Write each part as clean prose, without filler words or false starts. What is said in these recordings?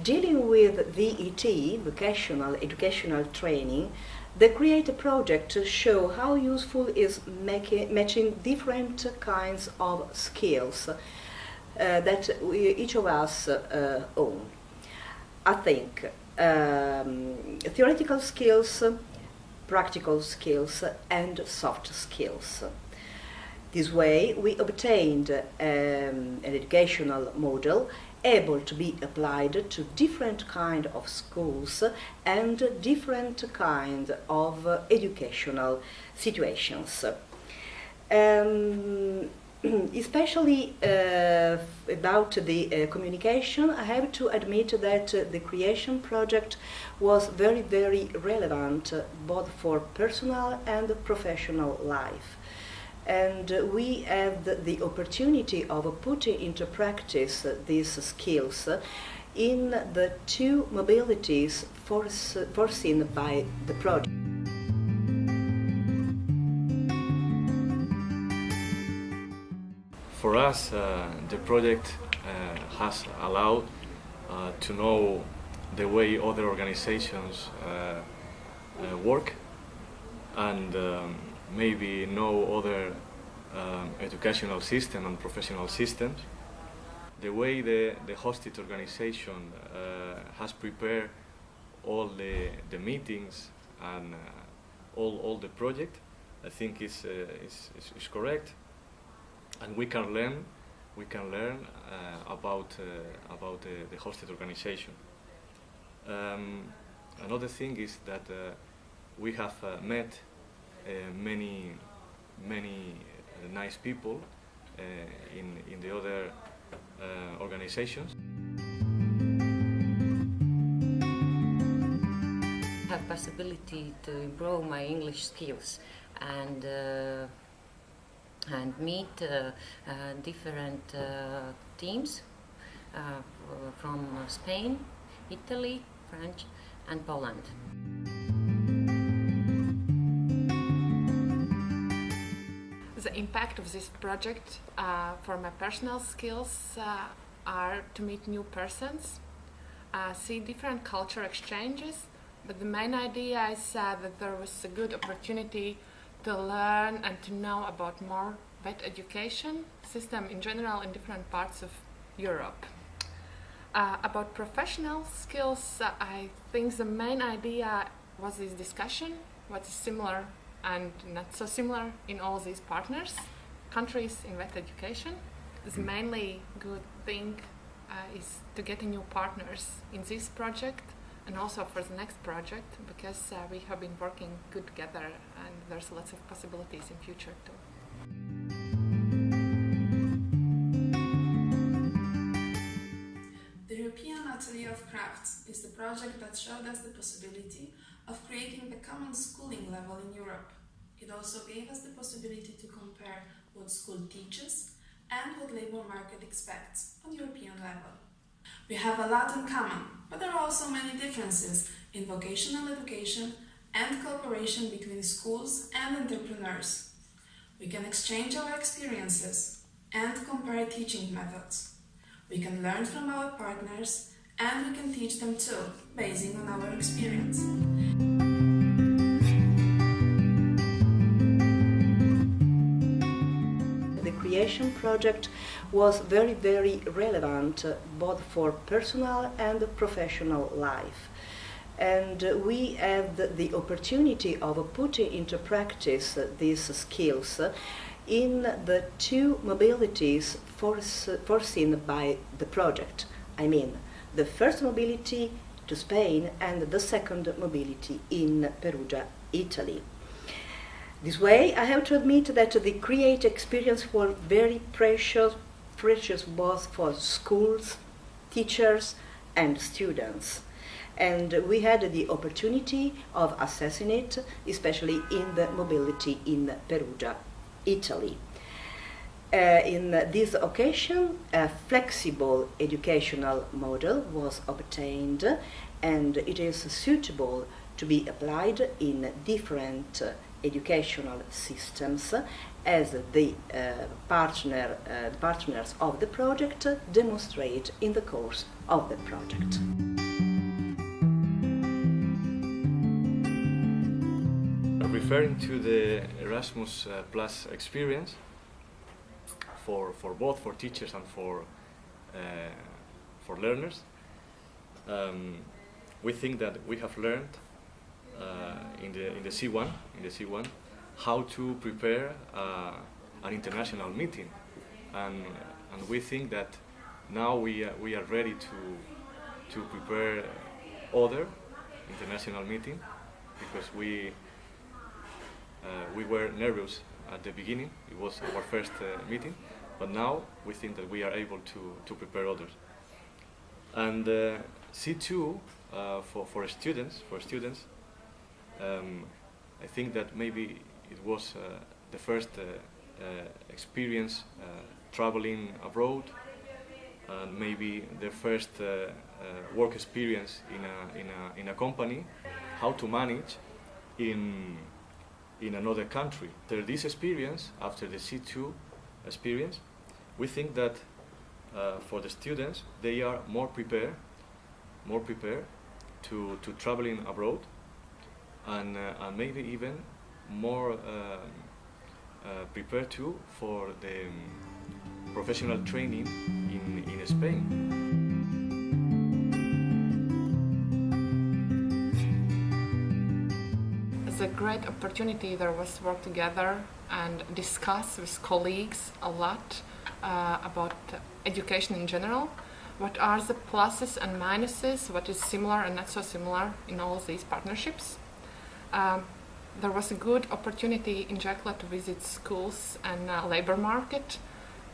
Dealing with VET, vocational educational training, they create a project to show how useful is matching different kinds of skills that each of us own. I think theoretical skills, practical skills and soft skills. This way we obtained an educational model able to be applied to different kind of schools and different kind of educational situations. Especially about the communication, I have to admit that the creation project was very, very relevant both for personal and professional life. And we had the opportunity of putting into practice these skills in the two mobilities foreseen by the project. For us, the project has allowed to know the way other organizations work and maybe know other educational system and professional systems. The way the hosted organization has prepared all the meetings and all the project, I think is correct. And we can learn about the hosted organization. Another thing is that we have met many nice people in the other organizations. I have possibility to improve my English skills and meet different teams from Spain, Italy, French and Poland. The impact of this project for my personal skills are to meet new persons, see different culture exchanges, but the main idea is that there was a good opportunity to learn and to know about more vet education system in general in different parts of Europe. About professional skills, I think the main idea was this discussion, what is similar and not so similar in all these countries in vet education. The mainly good thing is to get new partners in this project and also for the next project, because we have been working good together and there's lots of possibilities in future too. The European Atelier of Crafts is the project that showed us the possibility of creating the common schooling level in Europe. It also gave us the possibility to compare what school teaches and what labour market expects on European level. We have a lot in common, but there are also many differences in vocational education and cooperation between schools and entrepreneurs. We can exchange our experiences and compare teaching methods. We can learn from our partners and we can teach them too, basing on our experience. The creation project was very, very relevant both for personal and professional life. And we had the opportunity of putting into practice these skills in the two mobilities foreseen by the project. I mean, the first mobility to Spain and the second mobility in Perugia, Italy. This way, I have to admit that the create experience was very precious both for schools, teachers and students. And we had the opportunity of assessing it, especially in the mobility in Perugia, Italy. In this occasion, a flexible educational model was obtained, and it is suitable to be applied in different educational systems as the partners of the project demonstrate in the course of the project. Referring to the Erasmus Plus experience, for both for teachers and for learners, we think that we have learned in the C1 how to prepare an international meeting, and we think that now we are ready to prepare other international meeting, because we were nervous at the beginning. It was our first meeting, but now we think that we are able to prepare others. And C2 for students, I think that maybe it was the first experience traveling abroad, and maybe the first work experience in a company, how to manage in another country. After this experience, after the C2 experience, we think that for the students, they are more prepared to traveling abroad, and maybe even more prepared too for the professional training in Spain. It's a great opportunity. There was work together and discuss with colleagues a lot about education in general. What are the pluses and minuses? What is similar and not so similar in all these partnerships? There was a good opportunity in Jekla to visit schools and labor market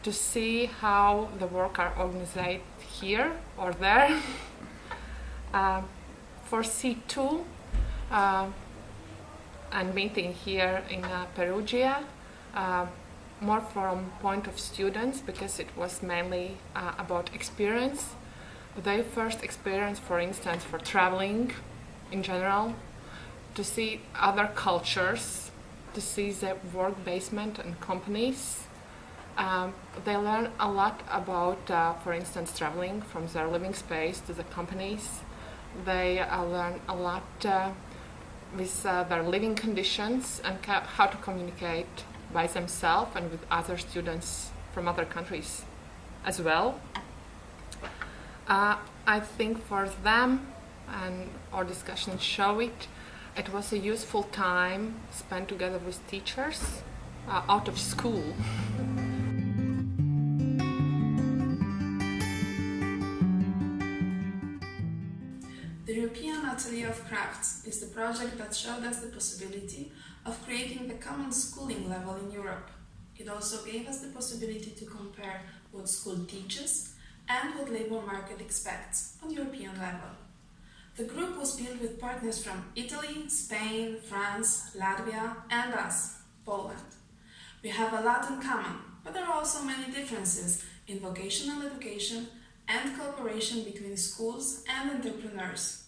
to see how the work are organized here or there. For C2 and meeting here in Perugia, more from point of students, because it was mainly about experience. Their first experience, for instance, for traveling in general, to see other cultures, to see the work basement and companies. They learn a lot about, for instance, traveling from their living space to the companies. They learn a lot with their living conditions and how to communicate by themselves and with other students from other countries as well. I think for them, and our discussions show it, it was a useful time spent together with teachers out of school. The European Atelier of Crafts is the project that showed us the possibility of creating the common schooling level in Europe. It also gave us the possibility to compare what school teaches and what labor market expects on European level. The group was built with partners from Italy, Spain, France, Latvia, and us, Poland. We have a lot in common, but there are also many differences in vocational education and cooperation between schools and entrepreneurs.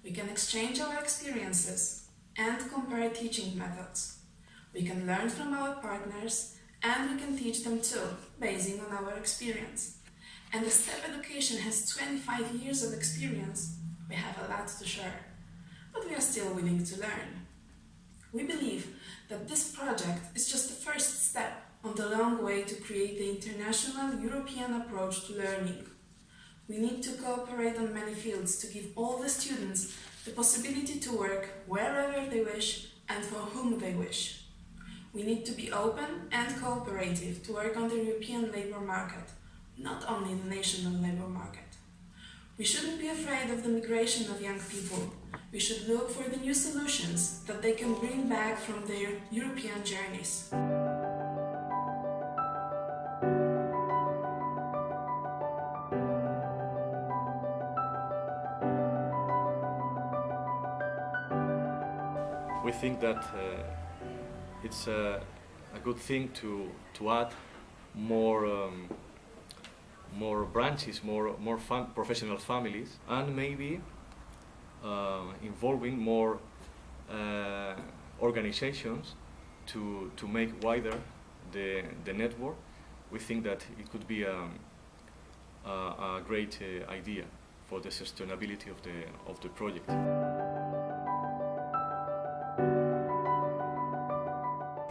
We can exchange our experiences and compare teaching methods. We can learn from our partners, and we can teach them too, basing on our experience. And the STEP education has 25 years of experience. We have a lot to share, but we are still willing to learn. We believe that this project is just the first step on the long way to create the international European approach to learning. We need to cooperate on many fields to give all the students the possibility to work wherever they wish and for whom they wish. We need to be open and cooperative to work on the European labor market, not only the national labor market. We shouldn't be afraid of the migration of young people. We should look for the new solutions that they can bring back from their European journeys. We think that it's a good thing to add more branches, more professional families, and maybe involving more organizations to make wider the network, we think that it could be a great idea for the sustainability of the project.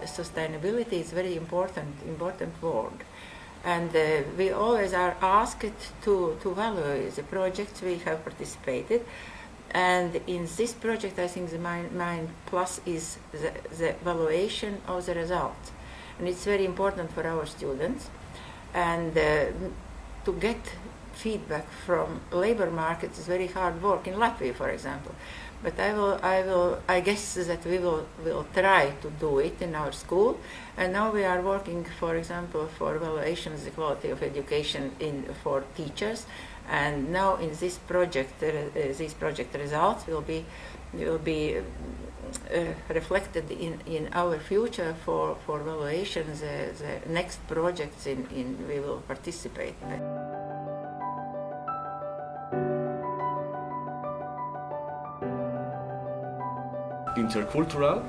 Sustainability is very important word, and we always are asked to value the projects we have participated. And in this project, I think the main plus is the evaluation of the results, and it's very important for our students. And to get feedback from labor markets is very hard work in Latvia, for example. But I guess that we will try to do it in our school. And now we are working, for example, for evaluations, the quality of education for teachers. And now in this project, these project results will be reflected in our future for evaluations, the next projects we will participate in. Intercultural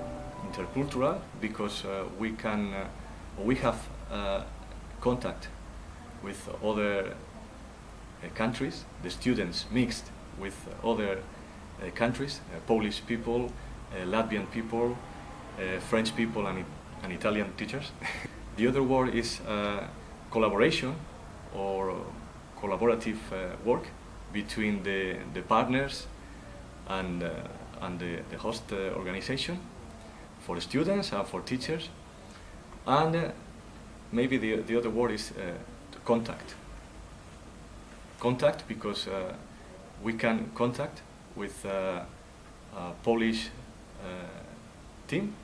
because we have contact with other countries. The students mixed with other countries, Polish people, Latvian people, French people, and Italian teachers. The other word is collaboration or collaborative work between the partners and the host organization, for the students and for teachers. And maybe the other word is contact. Contact because we can contact with a Polish team,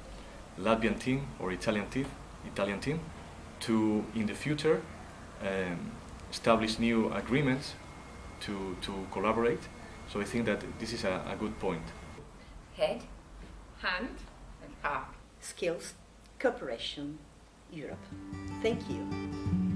Latvian team or Italian team to in the future establish new agreements to collaborate. So I think that this is a good point. Head, Hand, and heart. Skills, cooperation, Europe. Thank you.